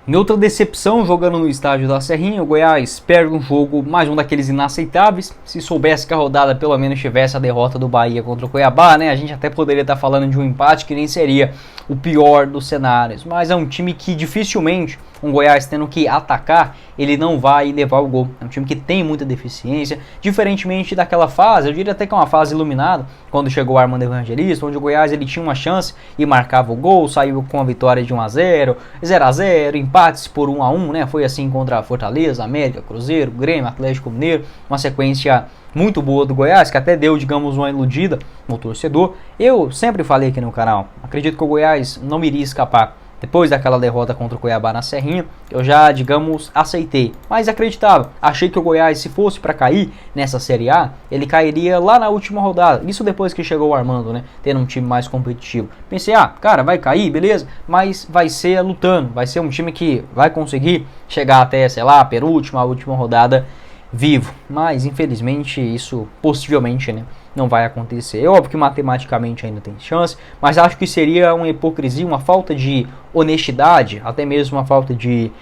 Em outra decepção, jogando no estádio da Serrinha, o Goiás perde um jogo, mais um daqueles inaceitáveis. Se soubesse que a rodada pelo menos tivesse a derrota do Bahia contra o Cuiabá, né, a gente até poderia estar falando de um empate que nem seria o pior dos cenários. Mas é um time que dificilmente, um Goiás tendo que atacar, ele não vai levar o gol. É um time que tem muita deficiência, diferentemente daquela fase, eu diria até que é uma fase iluminada, quando chegou o Armando Evangelista, onde o Goiás ele tinha uma chance e marcava o gol, saiu com a vitória de 1-0, 0-0, empates por 1-1, né? Foi assim contra a Fortaleza, América, Cruzeiro, Grêmio, Atlético Mineiro, uma sequência muito boa do Goiás, que até deu, digamos, uma iludida no torcedor. Eu sempre falei aqui no canal, acredito que o Goiás não iria escapar. Depois daquela derrota contra o Cuiabá na Serrinha, eu já, digamos, aceitei. Mas acreditava. Achei que o Goiás, se fosse para cair nessa Série A, ele cairia lá na última rodada. Isso depois que chegou o Armando, né? Tendo um time mais competitivo. Pensei, cara, vai cair, beleza. Mas vai ser lutando. Vai ser um time que vai conseguir chegar até, sei lá, a última rodada vivo. Mas, infelizmente, isso possivelmente, né, não vai acontecer. É óbvio que matematicamente ainda tem chance, mas acho que seria uma hipocrisia, uma falta de honestidade, até mesmo uma falta de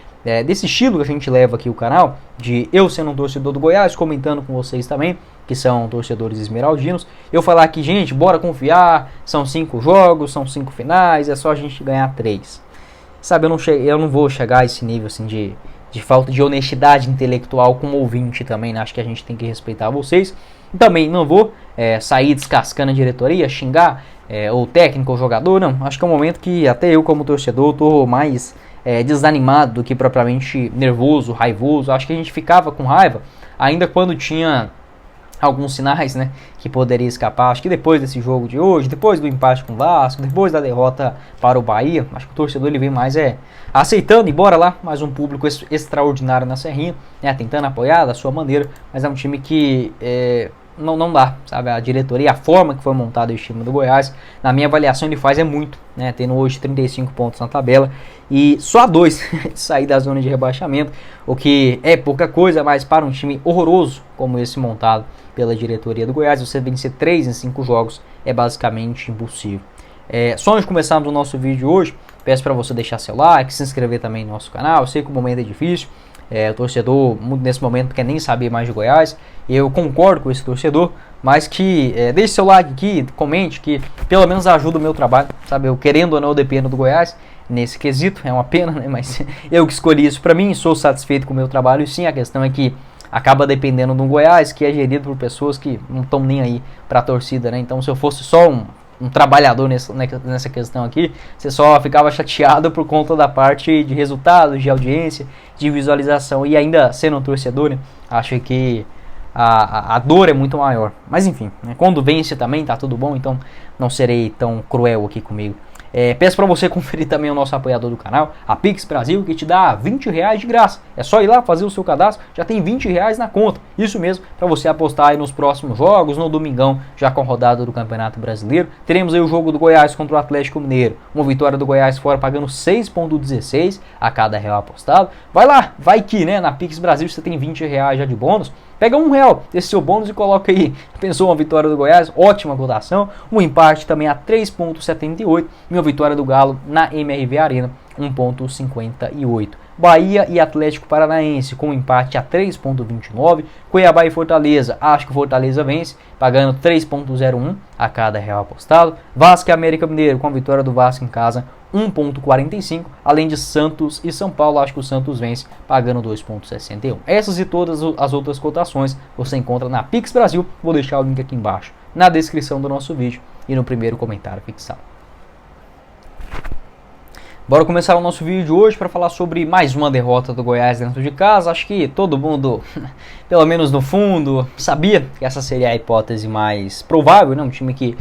desse estilo que a gente leva aqui o canal, de eu sendo um torcedor do Goiás, comentando com vocês também, que são torcedores esmeraldinos, eu falar que, gente, bora confiar, são 5 jogos, são 5 finais, é só a gente ganhar 3. Sabe, eu não vou chegar a esse nível assim de falta de honestidade intelectual como ouvinte também, né? Acho que a gente tem que respeitar vocês. Também não vou sair descascando a diretoria, xingar o técnico ou o jogador, não. Acho que é um momento que até eu como torcedor estou mais desanimado do que propriamente nervoso, raivoso. Acho que a gente ficava com raiva ainda quando tinha alguns sinais, né, que poderia escapar. Acho que depois desse jogo de hoje, depois do empate com o Vasco, depois da derrota para o Bahia, acho que o torcedor ele vem mais aceitando, e bora lá, mais um público extraordinário na Serrinha, né, tentando apoiar da sua maneira, mas é um time que não dá, sabe, a diretoria, a forma que foi montado o time do Goiás, na minha avaliação ele faz muito, né, tendo hoje 35 pontos na tabela e só 2 de sair da zona de rebaixamento, o que é pouca coisa, mas para um time horroroso como esse montado pela diretoria do Goiás, você vencer 3 em 5 jogos é basicamente impossível. Só antes de começarmos o nosso vídeo hoje, peço para você deixar seu like, se inscrever também no nosso canal. Eu sei que o momento é difícil, o torcedor nesse momento quer nem saber mais de Goiás. Eu concordo com esse torcedor, mas que deixe seu like aqui, comente, que pelo menos ajuda o meu trabalho, sabe? Eu querendo ou não, eu dependo do Goiás nesse quesito, é uma pena, né? Mas eu que escolhi isso para mim, sou satisfeito com o meu trabalho, e sim, a questão é que acaba dependendo do Goiás, que é gerido por pessoas que não estão nem aí para a torcida, né? Então, se eu fosse só um trabalhador nessa questão aqui, você só ficava chateado por conta da parte de resultados, de audiência, de visualização, e ainda sendo um torcedor, né, acho que a dor é muito maior. Mas enfim, né, quando vence também tá tudo bom, então não serei tão cruel aqui comigo. Peço para você conferir também o nosso apoiador do canal, a Pix Brasil, que te dá R$20 de graça. É só ir lá fazer o seu cadastro, já tem R$20 na conta. Isso mesmo, para você apostar aí nos próximos jogos, no domingão, já com a rodada do Campeonato Brasileiro. Teremos aí o jogo do Goiás contra o Atlético Mineiro. Uma vitória do Goiás fora pagando 6,16 a cada real apostado. Vai lá, vai que, né, na Pix Brasil você tem R$20 já de bônus. Pega R$1 desse seu bônus e coloca aí. Pensou uma vitória do Goiás? Ótima cotação. Um empate também a 3,78. E uma vitória do Galo na MRV Arena, 1,58. Bahia e Atlético Paranaense com um empate a 3,29. Cuiabá e Fortaleza, acho que o Fortaleza vence, pagando 3,01 a cada real apostado. Vasco e América Mineiro com a vitória do Vasco em casa, 1,45, além de Santos e São Paulo, acho que o Santos vence, pagando 2,61. Essas e todas as outras cotações você encontra na Pix Brasil, vou deixar o link aqui embaixo na descrição do nosso vídeo e no primeiro comentário fixado. Bora começar o nosso vídeo de hoje para falar sobre mais uma derrota do Goiás dentro de casa. Acho que todo mundo, pelo menos no fundo, sabia que essa seria a hipótese mais provável, né? Um time que,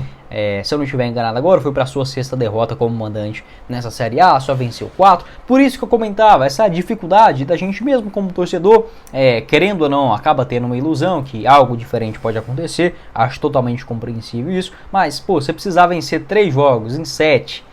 se eu não estiver enganado agora, foi para a sua 6ª derrota como mandante nessa Série A, só venceu 4. Por isso que eu comentava, essa dificuldade da gente mesmo como torcedor, querendo ou não, acaba tendo uma ilusão que algo diferente pode acontecer. Acho totalmente compreensível isso, mas, pô, você precisava vencer 3 jogos em 7,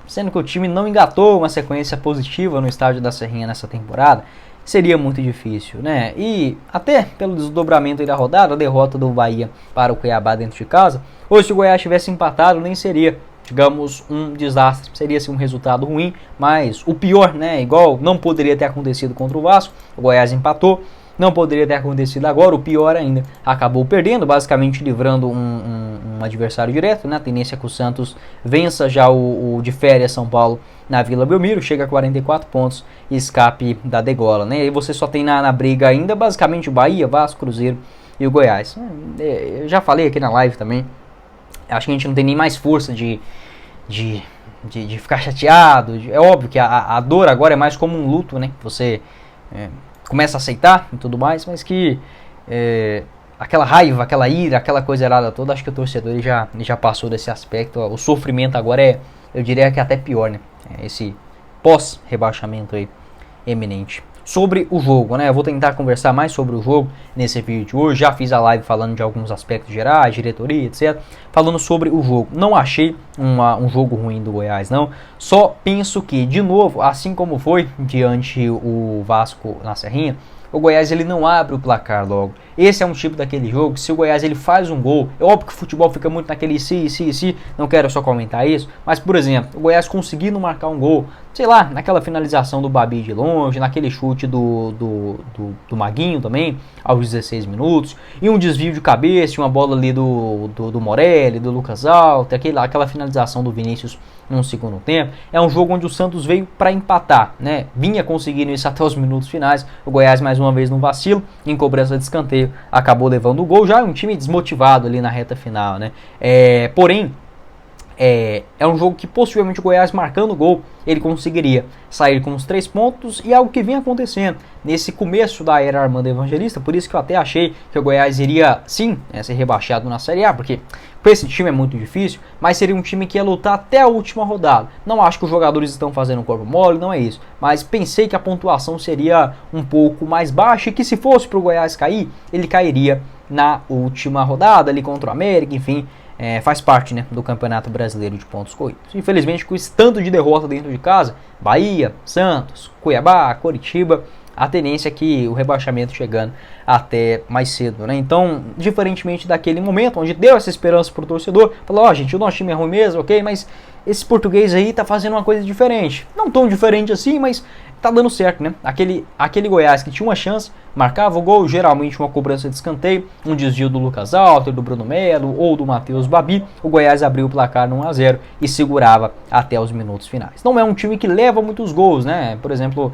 sendo que o time não engatou uma sequência positiva no estádio da Serrinha nessa temporada, seria muito difícil, né? E até pelo desdobramento aí da rodada, a derrota do Bahia para o Cuiabá dentro de casa, ou se o Goiás tivesse empatado, nem seria digamos, um desastre. Seria assim, um resultado ruim, mas o pior, né, igual não poderia ter acontecido contra o Vasco, o Goiás empatou, não poderia ter acontecido agora, o pior ainda, acabou perdendo, basicamente livrando um adversário direto, né, a tendência é que o Santos vença já o de férias São Paulo na Vila Belmiro, chega a 44 pontos e escape da degola, né, e você só tem na briga ainda, basicamente, o Bahia, Vasco, Cruzeiro e o Goiás. Eu já falei aqui na live também, acho que a gente não tem nem mais força de ficar chateado. É óbvio que a dor agora é mais como um luto, né? Você começa a aceitar e tudo mais, mas que aquela raiva, aquela ira, aquela coisa errada toda, acho que o torcedor ele já passou desse aspecto. O sofrimento agora eu diria que é até pior, né? Esse pós-rebaixamento aí eminente. Sobre o jogo, né? Eu vou tentar conversar mais sobre o jogo nesse vídeo de hoje. Já fiz a live falando de alguns aspectos gerais, diretoria, etc. Falando sobre o jogo. Não achei um jogo ruim do Goiás, não. Só penso que, de novo, assim como foi diante o Vasco na Serrinha, o Goiás ele não abre o placar logo. Esse é um tipo daquele jogo que se o Goiás ele faz um gol, é óbvio que o futebol fica muito naquele se, não quero só comentar isso, mas por exemplo, o Goiás conseguindo marcar um gol, sei lá, naquela finalização do Babi de longe, naquele chute do Maguinho também, aos 16 minutos, e um desvio de cabeça, uma bola ali do Morelli, do Lucas Alto, aquela finalização do Vinícius no segundo tempo. É um jogo onde o Santos veio para empatar, né? Vinha conseguindo isso até os minutos finais. O Goiás mais uma vez no vacilo, em cobrança de escanteio, acabou levando o gol. Já é um time desmotivado ali na reta final, né? Porém, é um jogo que possivelmente o Goiás marcando o gol, ele conseguiria sair com os 3 pontos, e algo que vinha acontecendo nesse começo da era Armando Evangelista. Por isso que eu até achei que o Goiás iria sim ser rebaixado na Série A, porque com esse time é muito difícil, mas seria um time que ia lutar até a última rodada. Não acho que os jogadores estão fazendo corpo mole, não é isso, mas pensei que a pontuação seria um pouco mais baixa e que se fosse para o Goiás cair, ele cairia na última rodada ali contra o América, enfim. Faz parte, né, do Campeonato Brasileiro de pontos corridos. Infelizmente, com esse tanto de derrota dentro de casa, Bahia, Santos, Cuiabá, Coritiba, a tendência é que o rebaixamento chegando até mais cedo, né? Então, diferentemente daquele momento onde deu essa esperança pro torcedor, falou, gente, o nosso time é ruim mesmo, ok, mas esse português aí tá fazendo uma coisa diferente. Não tão diferente assim, mas tá dando certo, né? Aquele Goiás que tinha uma chance, marcava o gol, geralmente uma cobrança de escanteio, um desvio do Lucas Alter, do Bruno Melo ou do Matheus Babi, o Goiás abriu o placar no 1-0 e segurava até os minutos finais. Não é um time que leva muitos gols, né? Por exemplo,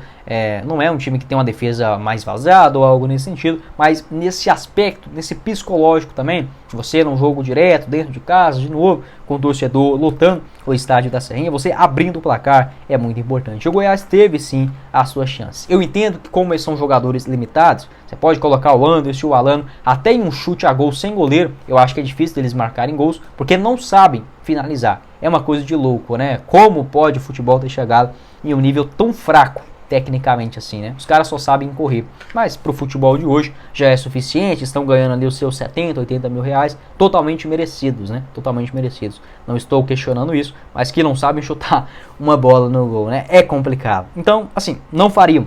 não é um time que tem uma defesa mais vazada ou algo nesse sentido, mas nesse aspecto, nesse psicológico também, você num jogo direto, dentro de casa, de novo, com o torcedor lotando o estádio da Serrinha, você abrindo o placar é muito importante. O Goiás teve sim a sua chance. Eu entendo que como eles são jogadores limitados, você pode colocar o Anderson e o Alano até em um chute a gol sem goleiro, eu acho que é difícil deles marcarem gols, porque não sabem finalizar. É uma coisa de louco, né? Como pode o futebol ter chegado em um nível tão fraco, tecnicamente assim, né? Os caras só sabem correr, mas pro futebol de hoje já é suficiente, estão ganhando ali os seus 70, 80 mil reais, totalmente merecidos, né? Totalmente merecidos. Não estou questionando isso, mas que não sabem chutar uma bola no gol, né? É complicado. Então, assim, não fariam.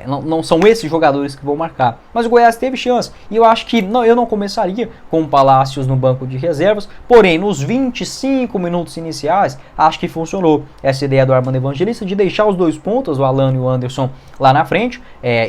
Não são esses jogadores que vão marcar. Mas o Goiás teve chance. E eu acho que eu não começaria com o Palácios no banco de reservas. Porém, nos 25 minutos iniciais, acho que funcionou essa ideia do Armando Evangelista de deixar os 2 pontas, o Alano e o Anderson, lá na frente,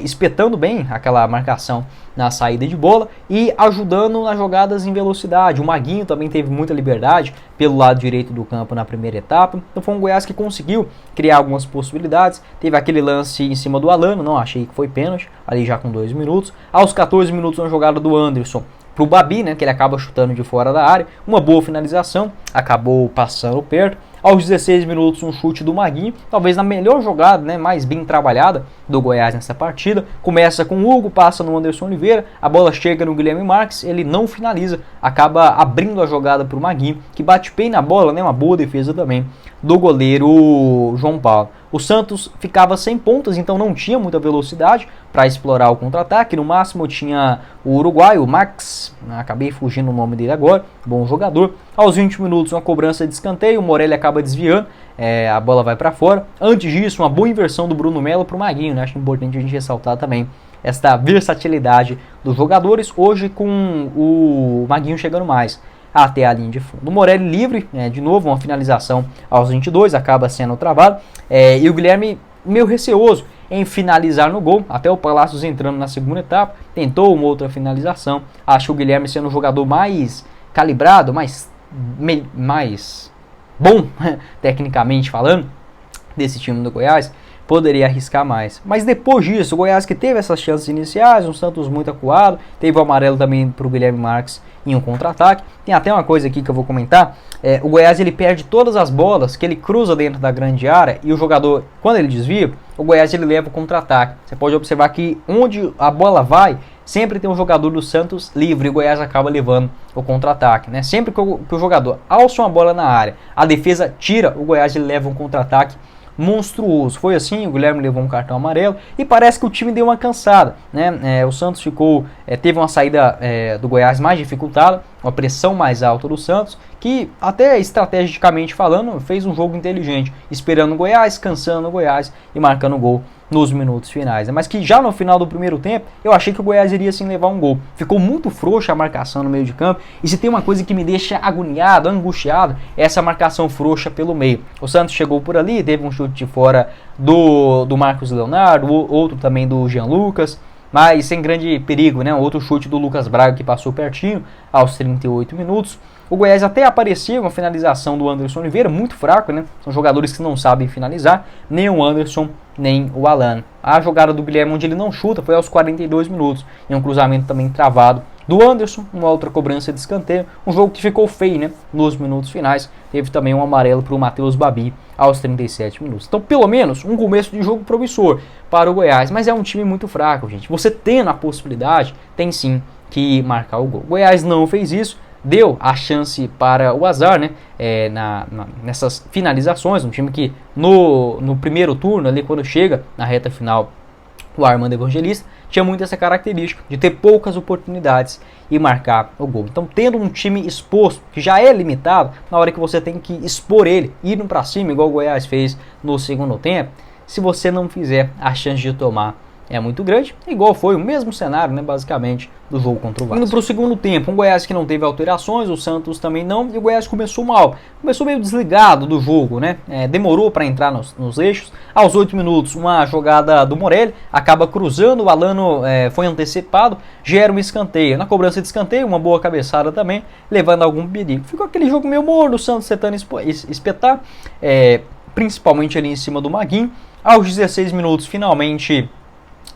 espetando bem aquela marcação na saída de bola e ajudando nas jogadas em velocidade. O Maguinho também teve muita liberdade pelo lado direito do campo na primeira etapa. Então foi um Goiás que conseguiu criar algumas possibilidades. Teve aquele lance em cima do Alano, não achei que foi pênalti, ali já com 2 minutos. Aos 14 minutos, uma jogada do Anderson pro Babi, né, que ele acaba chutando de fora da área. Uma boa finalização, acabou passando perto. Aos 16 minutos, um chute do Maguinho, talvez na melhor jogada, né, mais bem trabalhada do Goiás nessa partida. Começa com o Hugo, passa no Anderson Oliveira, a bola chega no Guilherme Marques, ele não finaliza, acaba abrindo a jogada para o Maguinho, que bate bem na bola, né, uma boa defesa também do goleiro João Paulo. O Santos ficava sem pontas, então não tinha muita velocidade para explorar o contra-ataque. No máximo tinha o uruguaio, o Max, acabei fugindo o nome dele agora, bom jogador. Aos 20 minutos, uma cobrança de escanteio, o Morelli acaba desviando, a bola vai para fora. Antes disso, uma boa inversão do Bruno Melo para o Maguinho, né? Acho importante a gente ressaltar também esta versatilidade dos jogadores, hoje com o Maguinho chegando mais. até a linha de fundo. O Morelli livre, de novo, uma finalização aos 22, acaba sendo travado, e o Guilherme meio receoso em finalizar no gol, até o Palácios entrando na segunda etapa, tentou uma outra finalização. Acho que o Guilherme sendo um jogador mais calibrado, mais bom, tecnicamente falando, desse time do Goiás, poderia arriscar mais. Mas depois disso, o Goiás que teve essas chances iniciais, um Santos muito acuado, teve o amarelo também para o Guilherme Marques em um contra-ataque. Tem até uma coisa aqui que eu vou comentar, o Goiás ele perde todas as bolas que ele cruza dentro da grande área e o jogador, quando ele desvia, o Goiás ele leva o contra-ataque. Você pode observar que onde a bola vai, sempre tem um jogador do Santos livre e o Goiás acaba levando o contra-ataque, né? Sempre que o jogador alça uma bola na área, a defesa tira, o Goiás ele leva um contra-ataque monstruoso. Foi assim, o Guilherme levou um cartão amarelo e parece que o time deu uma cansada, né? O Santos teve uma saída do Goiás mais dificultada, uma pressão mais alta do Santos, que até estrategicamente falando fez um jogo inteligente, esperando o Goiás, cansando o Goiás e marcando o gol nos minutos finais, mas que já no final do primeiro tempo eu achei que o Goiás iria sim levar um gol. Ficou muito frouxa a marcação no meio de campo, e se tem uma coisa que me deixa agoniado, angustiado, é essa marcação frouxa pelo meio. O Santos chegou por ali, teve um chute de fora do Marcos Leonardo, outro também do Jean Lucas, mas sem grande perigo, né? Outro chute do Lucas Braga que passou pertinho aos 38 minutos. O Goiás até aparecia uma finalização do Anderson Oliveira, muito fraco, né? São jogadores que não sabem finalizar, nem o Anderson, nem o Alan. A jogada do Guilherme, onde ele não chuta, foi aos 42 minutos, em um cruzamento também travado do Anderson, uma outra cobrança de escanteio, um jogo que ficou feio, né? Nos minutos finais, teve também um amarelo para o Matheus Babi aos 37 minutos. Então, pelo menos, um começo de jogo promissor para o Goiás, mas é um time muito fraco, gente. Você tendo a possibilidade, tem sim que marcar o gol. O Goiás não fez isso, deu a chance para o azar, né? Nessas finalizações, um time que no primeiro turno, ali quando chega na reta final, o Armando Evangelista tinha muito essa característica de ter poucas oportunidades e marcar o gol. Então, tendo um time exposto, que já é limitado, na hora que você tem que expor ele, ir para cima, igual o Goiás fez no segundo tempo, se você não fizer, a chance de tomar é muito grande, igual foi o mesmo cenário, né, basicamente, do jogo contra o Vasco. Indo para o segundo tempo, um Goiás que não teve alterações, o Santos também não, e o Goiás começou mal, começou meio desligado do jogo, né, demorou para entrar nos eixos. Aos 8 minutos, uma jogada do Morelli, acaba cruzando, o Alano foi antecipado, gera um escanteio. Na cobrança de escanteio, uma boa cabeçada também, levando algum perigo. Ficou aquele jogo meio morno, o Santos tentando espetar, principalmente ali em cima do Maguinho. Aos 16 minutos, finalmente,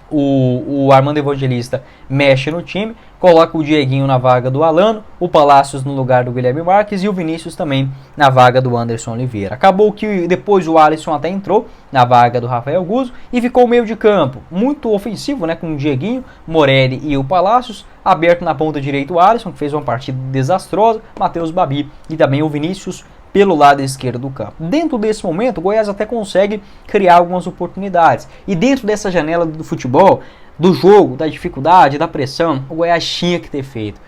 o Armando Evangelista mexe no time, coloca o Dieguinho na vaga do Alano, o Palácios no lugar do Guilherme Marques e o Vinícius também na vaga do Anderson Oliveira. Acabou que depois o Alisson até entrou na vaga do Rafael Guzzo e ficou o meio de campo muito ofensivo, né, com o Dieguinho, Morelli e o Palácios, aberto na ponta direita o Alisson, que fez uma partida desastrosa, Matheus Babi e também o Vinícius pelo lado esquerdo do campo. Dentro desse momento, o Goiás até consegue criar algumas oportunidades. E dentro dessa janela do futebol, do jogo, da dificuldade, da pressão, o Goiás tinha que ter feito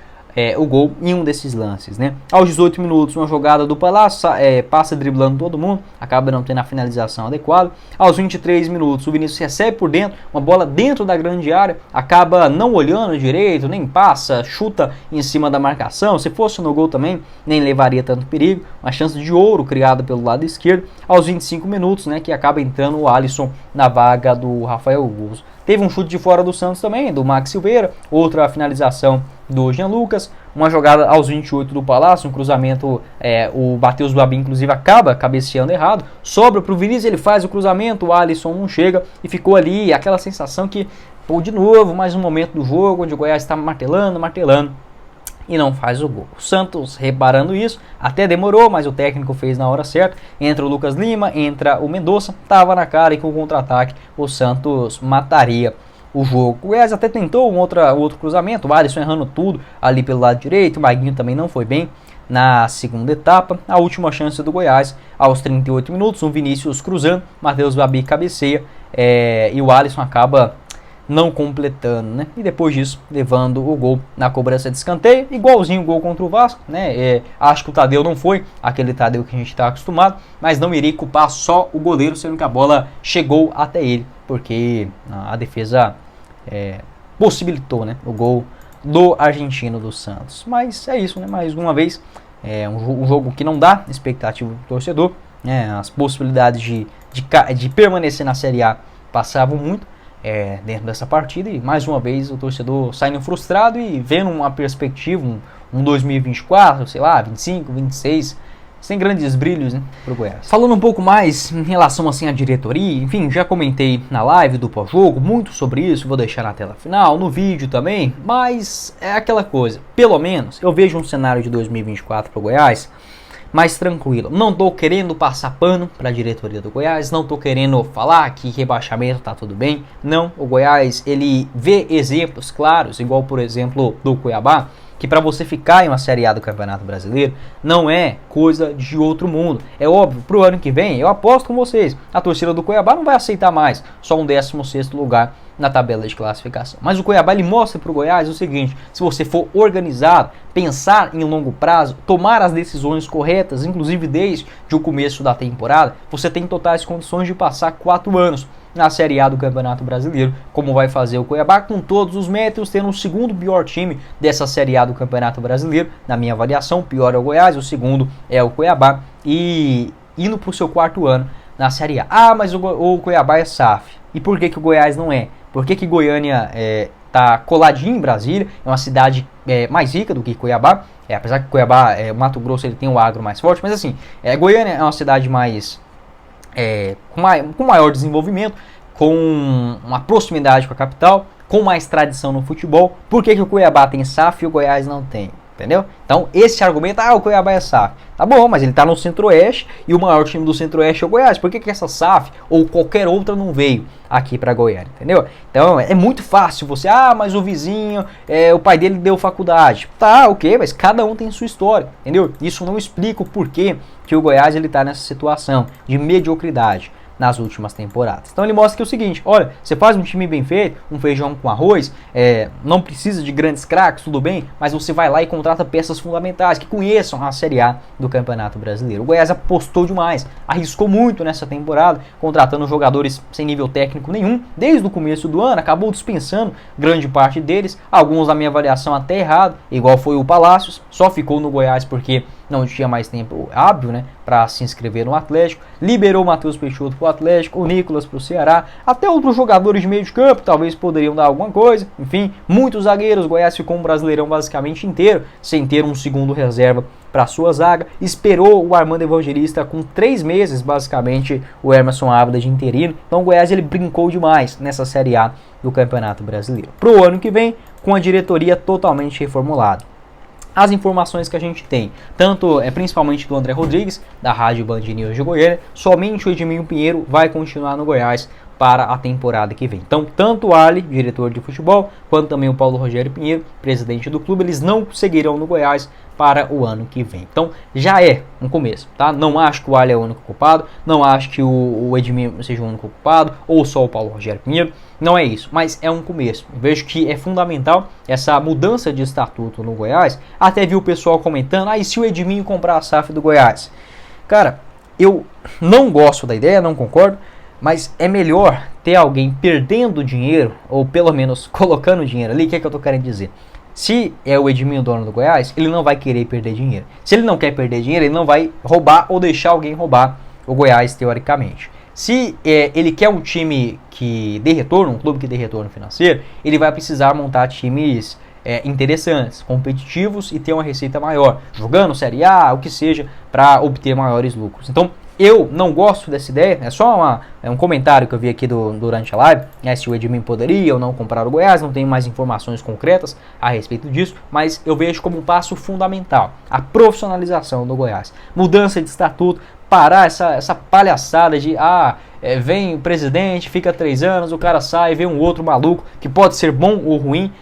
o gol em um desses lances, né? Aos 18 minutos, uma jogada do Palácio, passa driblando todo mundo, acaba não tendo a finalização adequada. Aos 23 minutos, o Vinícius recebe por dentro, uma bola dentro da grande área, acaba não olhando direito, nem passa, chuta em cima da marcação. Se fosse no gol também, nem levaria tanto perigo. Uma chance de ouro criada pelo lado esquerdo. Aos 25 minutos, né, que acaba entrando o Alisson na vaga do Rafael Guzzo. Teve um chute de fora do Santos também, do Max Silveira, outra finalização do Jean Lucas, uma jogada aos 28 do Palácio, um cruzamento, o Matheus Babi inclusive acaba cabeceando errado, sobra para o Vinícius, ele faz o cruzamento, o Alisson não chega e ficou ali aquela sensação que, pô, de novo, mais um momento do jogo onde o Goiás está martelando e não faz o gol. O Santos reparando isso, até demorou, mas o técnico fez na hora certa. Entra o Lucas Lima, entra o Mendonça, tava na cara e com o contra-ataque o Santos mataria o jogo. O Goiás até tentou um outro cruzamento, o Alisson errando tudo ali pelo lado direito, o Maguinho também não foi bem na segunda etapa. A última chance do Goiás, aos 38 minutos, um Vinícius cruzando, Matheus Babi cabeceia e o Alisson acaba não completando, né? E depois disso, levando o gol na cobrança de escanteio, igualzinho o gol contra o Vasco, né? Acho que o Tadeu não foi aquele Tadeu que a gente está acostumado, mas não irei culpar só o goleiro, sendo que a bola chegou até ele, porque a defesa possibilitou, né, o gol do argentino do Santos. Mas é isso, né? Mais uma vez, é um jogo que não dá expectativa do torcedor, né? As possibilidades de permanecer na Série A passavam muito dentro dessa partida, e mais uma vez o torcedor saindo frustrado e vendo uma perspectiva, um 2024, sei lá, 25, 26, sem grandes brilhos, né, pro Goiás. Falando um pouco mais em relação assim à diretoria, enfim, já comentei na live do pós-jogo muito sobre isso, vou deixar na tela final, no vídeo também, mas é aquela coisa, pelo menos eu vejo um cenário de 2024 pro Goiás mais tranquilo. Não tô querendo passar pano para a diretoria do Goiás, não tô querendo falar que rebaixamento tá tudo bem. Não, o Goiás, ele vê exemplos claros, igual por exemplo do Cuiabá, que para você ficar em uma Série A do Campeonato Brasileiro não é coisa de outro mundo. É óbvio, pro ano que vem, eu aposto com vocês, a torcida do Cuiabá não vai aceitar mais só um 16º lugar na tabela de classificação. Mas o Cuiabá, ele mostra pro Goiás o seguinte: se você for organizado, pensar em longo prazo, tomar as decisões corretas, inclusive desde o começo da temporada, você tem totais condições de passar 4 anos na Série A do Campeonato Brasileiro, como vai fazer o Cuiabá, com todos os méritos, tendo o segundo pior time dessa Série A do Campeonato Brasileiro. Na minha avaliação, o pior é o Goiás, o segundo é o Cuiabá, e indo para o seu 4º ano na Série A. Ah, mas o Cuiabá é SAF. E por que o Goiás não é? Por que Goiânia tá coladinho em Brasília, é uma cidade mais rica do que Cuiabá, apesar que Cuiabá, o Mato Grosso, ele tem o agro mais forte, mas assim, Goiânia é uma cidade mais com maior desenvolvimento, com uma proximidade com a capital, com mais tradição no futebol. Por que o Cuiabá tem SAF e o Goiás não tem? Entendeu? Então, esse argumento, o Cuiabá é SAF. Tá bom, mas ele tá no Centro-Oeste e o maior time do Centro-Oeste é o Goiás. Por que essa SAF ou qualquer outra não veio aqui pra Goiânia? Entendeu? Então, é muito fácil você, mas o vizinho, o pai dele deu faculdade. Tá, ok, mas cada um tem sua história, entendeu? Isso não explica o porquê que o Goiás ele tá nessa situação de mediocridade nas últimas temporadas. Então ele mostra que é o seguinte: olha, você faz um time bem feito, um feijão com arroz, não precisa de grandes craques, tudo bem, mas você vai lá e contrata peças fundamentais que conheçam a Série A do Campeonato Brasileiro. O Goiás apostou demais, arriscou muito nessa temporada, contratando jogadores sem nível técnico nenhum, desde o começo do ano, acabou dispensando grande parte deles, alguns na minha avaliação até errado, igual foi o Palácios, só ficou no Goiás porque não tinha mais tempo hábil, né, para se inscrever no Atlético, liberou o Matheus Peixoto para o Atlético, o Nicolas para o Ceará, até outros jogadores de meio de campo talvez poderiam dar alguma coisa, enfim, muitos zagueiros. O Goiás ficou um Brasileirão basicamente inteiro, sem ter um segundo reserva para sua zaga, esperou o Armando Evangelista com 3 meses, basicamente, o Emerson Ávila de interino. Então o Goiás ele brincou demais nessa Série A do Campeonato Brasileiro. Pro ano que vem, com a diretoria totalmente reformulada. As informações que a gente tem, tanto principalmente do André Rodrigues, da Rádio Band News de Goiânia, somente o Edminho Pinheiro vai continuar no Goiás para a temporada que vem. Então, tanto o Ali, diretor de futebol, quanto também o Paulo Rogério Pinheiro, presidente do clube, eles não seguirão no Goiás para o ano que vem. Então, já é um começo, tá? Não acho que o Ali é o único culpado, não acho que o Edminho seja o único culpado, ou só o Paulo Rogério Pinheiro, não é isso, mas é um começo. Eu vejo que é fundamental essa mudança de estatuto no Goiás. Até vi o pessoal comentando, e se o Edminho comprar a SAF do Goiás? Cara, eu não gosto da ideia, não concordo, mas é melhor ter alguém perdendo dinheiro, ou pelo menos colocando dinheiro ali. O que é que eu tô querendo dizer? Se é o Edminho dono do Goiás, ele não vai querer perder dinheiro. Se ele não quer perder dinheiro, ele não vai roubar ou deixar alguém roubar o Goiás, teoricamente. Se ele quer um time que dê retorno, um clube que dê retorno financeiro, ele vai precisar montar times interessantes, competitivos e ter uma receita maior, jogando Série A, o que seja, para obter maiores lucros. Então, eu não gosto dessa ideia, é só um comentário que eu vi aqui durante a live, se o Edminho poderia ou não comprar o Goiás, não tenho mais informações concretas a respeito disso, mas eu vejo como um passo fundamental a profissionalização do Goiás, mudança de estatuto, parar essa palhaçada de vem o presidente, fica 3 anos, o cara sai, vem um outro maluco que pode ser bom ou ruim,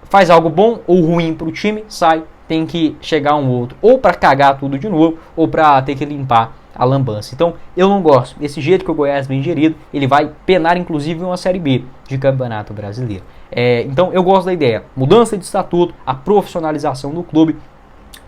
faz algo bom ou ruim para o time, sai, tem que chegar um outro, ou para cagar tudo de novo, ou para ter que limpar a lambança. Então eu não gosto desse jeito que o Goiás vem gerido, ele vai penar inclusive uma Série B de Campeonato Brasileiro. Então eu gosto da ideia, mudança de estatuto, a profissionalização do clube,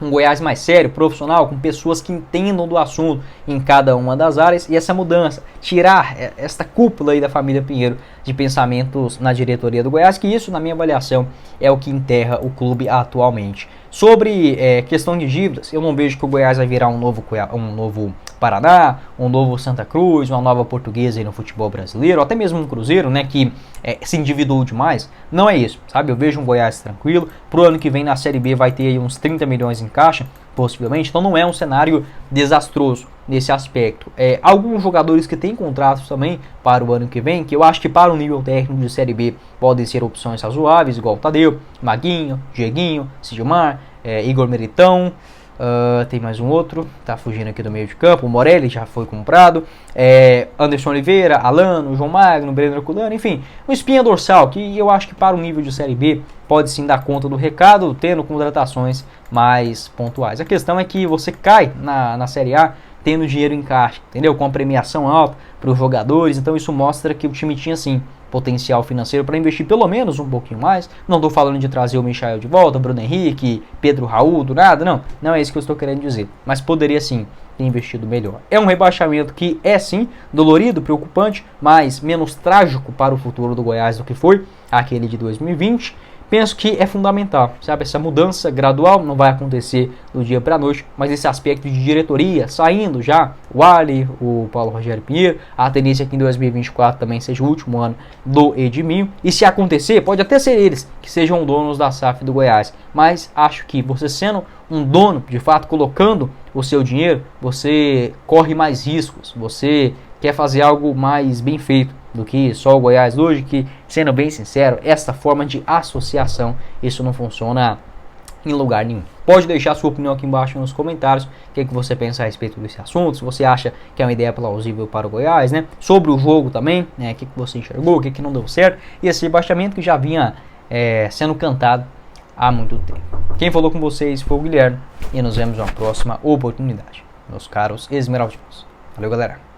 um Goiás mais sério, profissional, com pessoas que entendam do assunto em cada uma das áreas, e essa mudança, tirar esta cúpula aí da família Pinheiro de pensamentos na diretoria do Goiás, que isso, na minha avaliação, é o que enterra o clube atualmente. Sobre questão de dívidas, eu não vejo que o Goiás vai virar um novo Paraná, um novo Santa Cruz, uma nova Portuguesa aí no futebol brasileiro, ou até mesmo um Cruzeiro, né, que se endividou demais. Não é isso, sabe? Eu vejo um Goiás tranquilo. Pro ano que vem na Série B vai ter aí uns 30 milhões em caixa, possivelmente. Então não é um cenário desastroso nesse aspecto. Alguns jogadores que têm contratos também para o ano que vem, que eu acho que para o nível técnico de Série B podem ser opções razoáveis, igual o Tadeu, Maguinho, Dieguinho, Sidmar, Igor Meritão. Tem mais um outro, tá fugindo aqui do meio de campo. O Morelli já foi comprado. Anderson Oliveira, Alano, João Magno, Breno Herculano, enfim, uma espinha dorsal que eu acho que para o nível de Série B pode sim dar conta do recado, tendo contratações mais pontuais. A questão é que você cai na Série A tendo dinheiro em caixa, entendeu? Com a premiação alta para os jogadores, então isso mostra que o time tinha sim potencial financeiro para investir pelo menos um pouquinho mais. Não estou falando de trazer o Michael de volta, Bruno Henrique, Pedro Raul, do nada, não é isso que eu estou querendo dizer, mas poderia sim ter investido melhor. É um rebaixamento que é sim dolorido, preocupante, mas menos trágico para o futuro do Goiás do que foi aquele de 2020. Penso que é fundamental, sabe? Essa mudança gradual não vai acontecer do dia para a noite, mas esse aspecto de diretoria, saindo já o Ali, o Paulo Rogério Pinheiro, a tendência é que em 2024 também seja o último ano do Edminho, e se acontecer, pode até ser eles que sejam donos da SAF do Goiás, mas acho que você sendo um dono, de fato, colocando o seu dinheiro, você corre mais riscos, você quer fazer algo mais bem feito do que só o Goiás hoje, que, sendo bem sincero, essa forma de associação, isso não funciona em lugar nenhum. Pode deixar a sua opinião aqui embaixo nos comentários, o que você pensa a respeito desse assunto, se você acha que é uma ideia plausível para o Goiás, né? Sobre o jogo também, né? O que você enxergou, o que não deu certo, e esse rebaixamento que já vinha sendo cantado há muito tempo. Quem falou com vocês foi o Guilherme, e nos vemos numa próxima oportunidade, meus caros esmeraldinos. Valeu, galera!